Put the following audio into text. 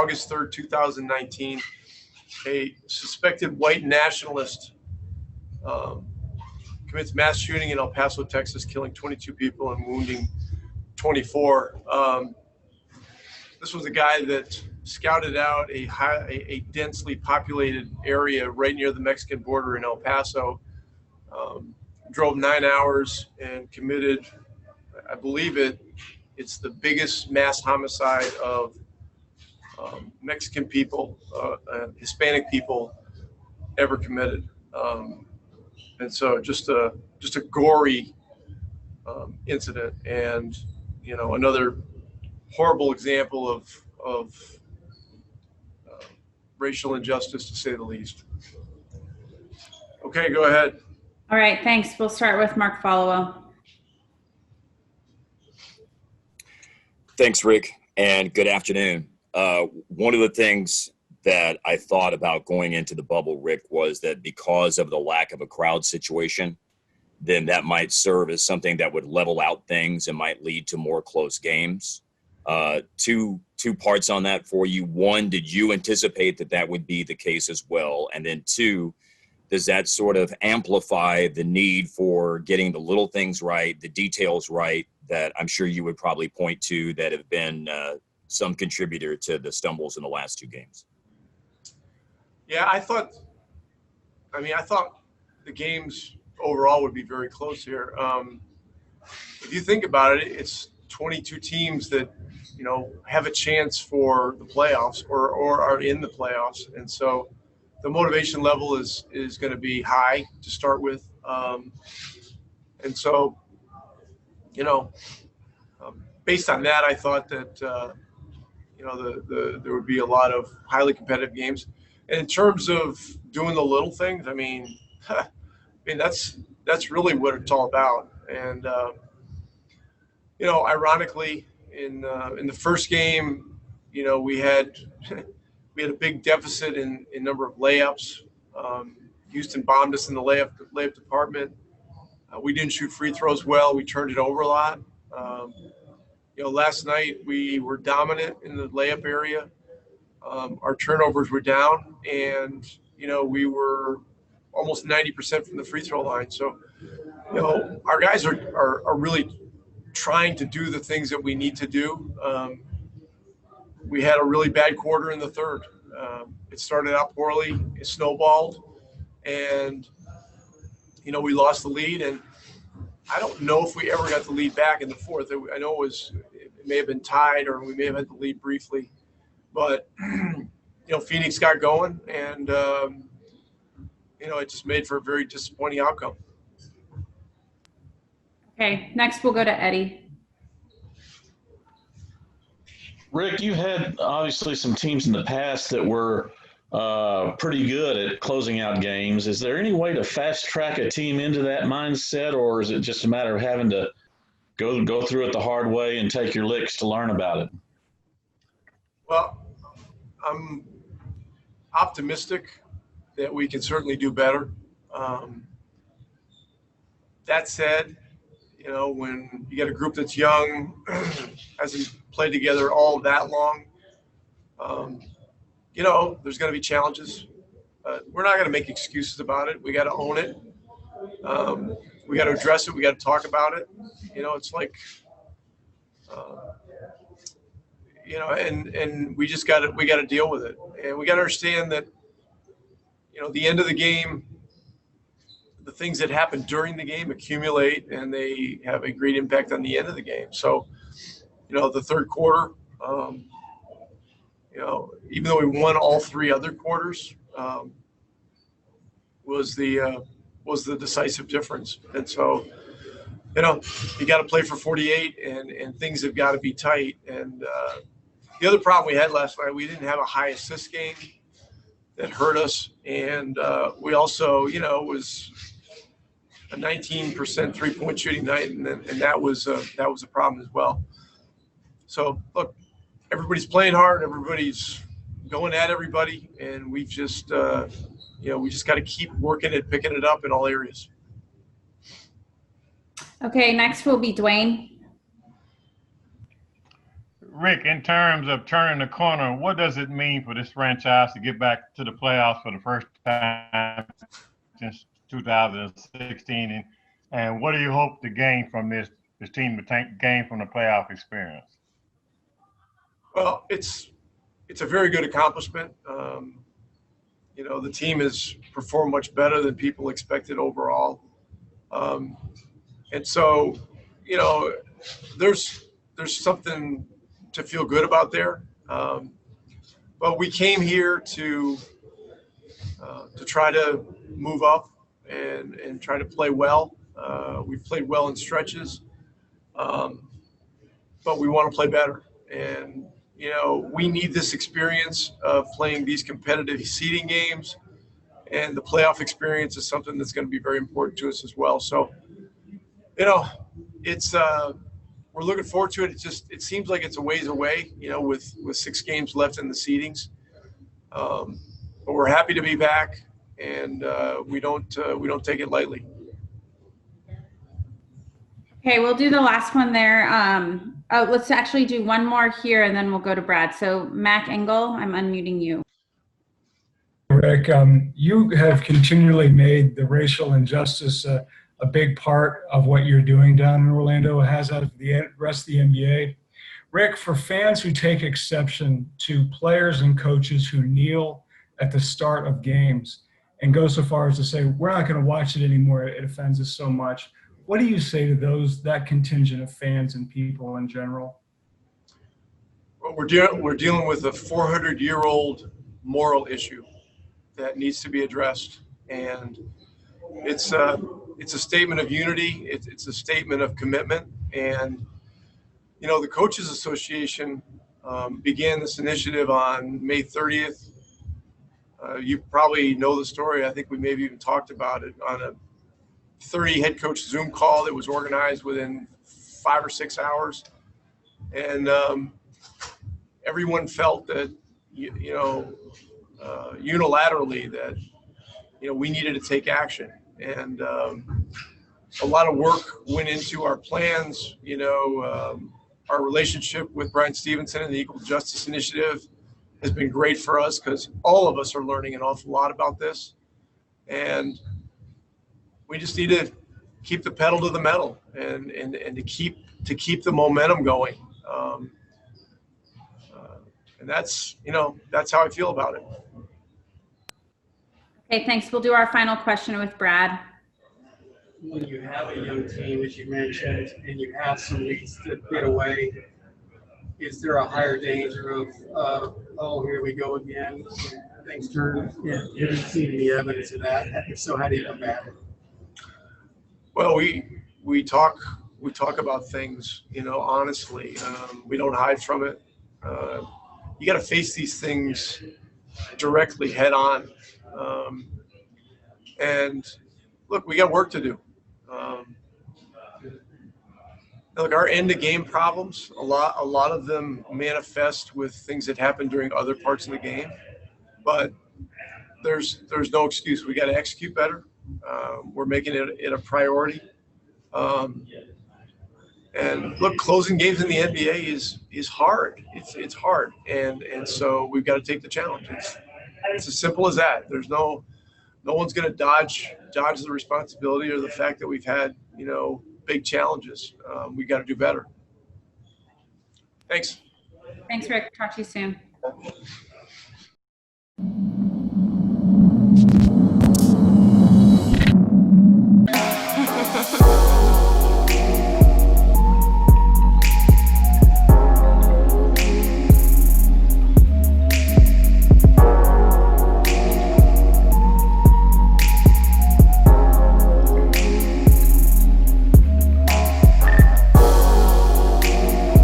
August 3rd, 2019, a suspected white nationalist commits mass shooting in El Paso, Texas, killing 22 people and wounding 24. This was a guy that scouted out a densely populated area right near the Mexican border in El Paso, drove 9 hours and committed, I believe it's the biggest mass homicide of Mexican people, Hispanic people ever committed. And so just a gory incident, and another horrible example of racial injustice, to say the least. Okay, go ahead. All right, thanks. We'll start with Mark Followill. Thanks, Rick, and good afternoon. One of the things that I thought about going into the bubble, Rick, was that because of the lack of a crowd situation, then that might serve as something that would level out things and might lead to more close games. Two parts on that for you. One, did you anticipate that would be the case as well? And then two, does that sort of amplify the need for getting the little things right, the details right, that I'm sure you would probably point to that have been some contributor to the stumbles in the last two games? Yeah, I thought the games overall would be very close here. If you think about it, it's 22 teams that, have a chance for the playoffs or are in the playoffs. And so the motivation level is going to be high to start with. And so, based on that, I thought that, there would be a lot of highly competitive games. And in terms of doing the little things, that's really what it's all about. And, ironically, in the first game, we had a big deficit in number of layups. Houston bombed us in the layup department. We didn't shoot free throws well. We turned it over a lot. Last night we were dominant in the layup area. Our turnovers were down, and we were almost 90% from the free throw line. So, our guys are really trying to do the things that we need to do. We had a really bad quarter in the third. It started out poorly, it snowballed, and we lost the lead. And I don't know if we ever got the lead back in the fourth. I know it may have been tied, or we may have had the lead briefly, but Phoenix got going, and it just made for a very disappointing outcome. Okay, next we'll go to Eddie. Rick, you had obviously some teams in the past that were pretty good at closing out games. Is there any way to fast track a team into that mindset, or is it just a matter of having to go through it the hard way and take your licks to learn about it? Well, I'm optimistic that we can certainly do better. That said, when you get a group that's young, hasn't played together all that long, there's going to be challenges. We're not going to make excuses about it. We got to own it. We got to address it. We got to talk about it. It's like, and we just got to deal with it. And we got to understand that, the end of the game, the things that happen during the game accumulate, and they have a great impact on the end of the game. So, the third quarter, even though we won all three other quarters, was the decisive difference. And so, you got to play for 48, and things have got to be tight. And the other problem we had last night, we didn't have a high assist game. That hurt us. And we also, was a 19% 3-point shooting night, and that was a problem as well. So look, everybody's playing hard, everybody's going at everybody, and we've just we just got to keep working it, picking it up in all areas. Okay, next will be Dwayne. Rick, in terms of turning the corner, what does it mean for this franchise to get back to the playoffs for the first time since 2016? And what do you hope to gain from this team to gain from the playoff experience? Well, it's a very good accomplishment. The team has performed much better than people expected overall. And so, there's something to feel good about there. But we came here to try to move up and try to play well. We've played well in stretches, but we want to play better. And we need this experience of playing these competitive seeding games, and the playoff experience is something that's going to be very important to us as well. So, it's we're looking forward to it. It seems like it's a ways away, with 6 games left in the seedings. But we're happy to be back, and we don't take it lightly. Okay, we'll do the last one there. Let's actually do one more here, and then we'll go to Brad. So Mac Engel, I'm unmuting you. Rick, you have continually made the racial injustice a big part of what you're doing down in Orlando, has out of the rest of the NBA. Rick, for fans who take exception to players and coaches who kneel at the start of games and go so far as to say, we're not going to watch it anymore, it offends us so much, what do you say to that contingent of fans and people in general? Well, we're dealing with a 400-year-old moral issue that needs to be addressed, and it's a statement of unity. It's a statement of commitment, and the Coaches Association began this initiative on May 30th. You probably know the story. I think we maybe even talked about it on a 30 head coach Zoom call that was organized within 5 or 6 hours, and everyone felt that unilaterally that we needed to take action, and a lot of work went into our plans. Our relationship with Brian Stevenson and the Equal Justice Initiative has been great for us because all of us are learning an awful lot about this, and we just need to keep the pedal to the metal and to keep the momentum going. And that's how I feel about it. Okay, thanks. We'll do our final question with Brad. When you have a young team, as you mentioned, and you have some leads that get away, is there a higher danger of, here we go again, things turn? Yeah, you haven't seen any evidence of that. If so, how do you combat it? Well, we talk about things, honestly. We don't hide from it. You got to face these things directly head on. And look, we got work to do. Look, our end of game problems, a lot of them manifest with things that happen during other parts of the game, but there's no excuse. We got to execute better. We're making it a priority. And look, closing games in the NBA is hard. It's hard, and so we've got to take the challenge. It's as simple as that. There's no one's going to dodge the responsibility or the fact that we've had big challenges. We got to do better. Thanks. Thanks, Rick. Talk to you soon.